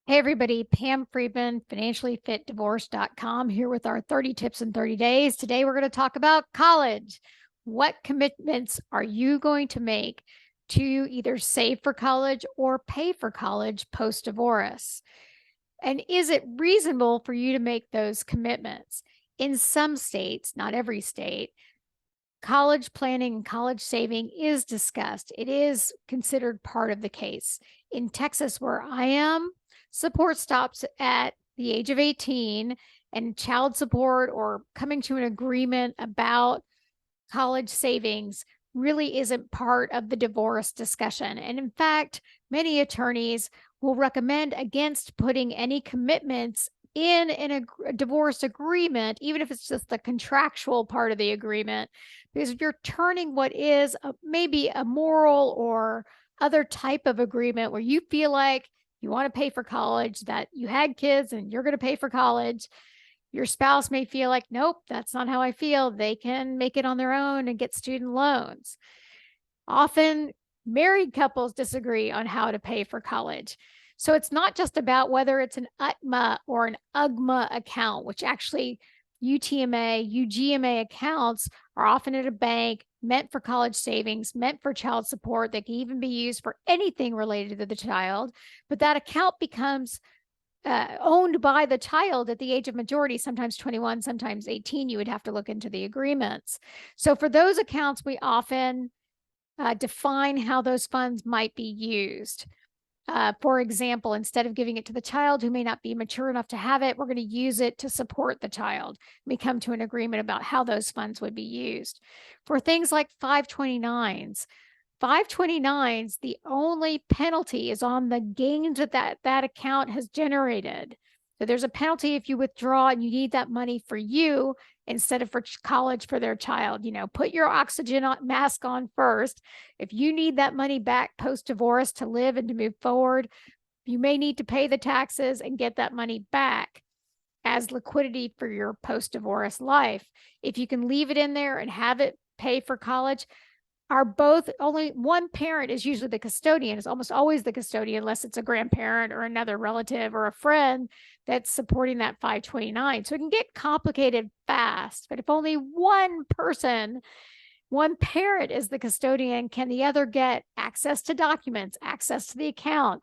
Hey everybody, Pam Friedman, financiallyfitdivorce.com, here with our 30 tips in 30 days. Today we're going to talk about college. What commitments are you going to make to either save for college or pay for college post-divorce? And is it reasonable for you to make those commitments? In some states, not every state, college planning and college saving is discussed. It is considered part of the case. In Texas, where I am, support stops at the age of 18, and child support or coming to an agreement about college savings really isn't part of the divorce discussion. And in fact, many attorneys will recommend against putting any commitments in a divorce agreement, even if it's just the contractual part of the agreement, because if you're turning what is maybe a moral or other type of agreement where you feel like you want to pay for college, that you had kids and you're going to pay for college, your spouse may feel like, nope, that's not how I feel. They can make it on their own and get student loans. Often married couples disagree on how to pay for college. So it's not just about whether it's an UTMA or an UGMA account, which actually UTMA, UGMA accounts are often at a bank, meant for college savings, meant for child support. They can even be used for anything related to the child, but that account becomes owned by the child at the age of majority, sometimes 21, sometimes 18. You would have to look into the agreements. So for those accounts, we often define how those funds might be used. For example, instead of giving it to the child who may not be mature enough to have it, we're going to use it to support the child. We come to an agreement about how those funds would be used. For things like 529s, 529s, the only penalty is on the gains that account has generated. So there's a penalty if you withdraw and you need that money for you instead of for college for their child. Put your oxygen mask on first. If you need that money back post-divorce to live and to move forward, you may need to pay the taxes and get that money back as liquidity for your post-divorce life. If you can leave it in there and have it pay for college, are both only one parent is usually the custodian, is almost always the custodian, unless it's a grandparent or another relative or a friend that's supporting that 529. So it can get complicated fast. But if only one person, one parent is the custodian, can the other get access to documents, access to the account,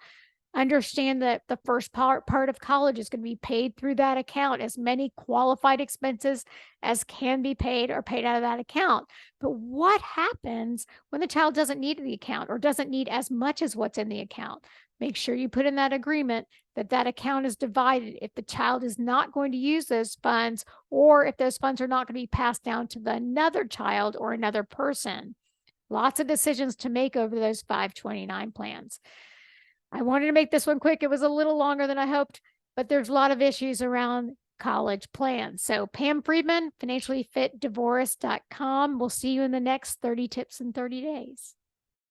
understand that the first part of college is going to be paid through that account? As many qualified expenses as can be paid are paid out of that account. But what happens when the child doesn't need the account or doesn't need as much as what's in the account? Make sure you put in that agreement that that account is divided if the child is not going to use those funds, or if those funds are not going to be passed down to another child or another person. Lots of decisions to make over those 529 plans. I wanted to make this one quick. It was a little longer than I hoped, but there's a lot of issues around college plans. So Pam Friedman, financiallyfitdivorce.com. We'll see you in the next 30 tips in 30 days.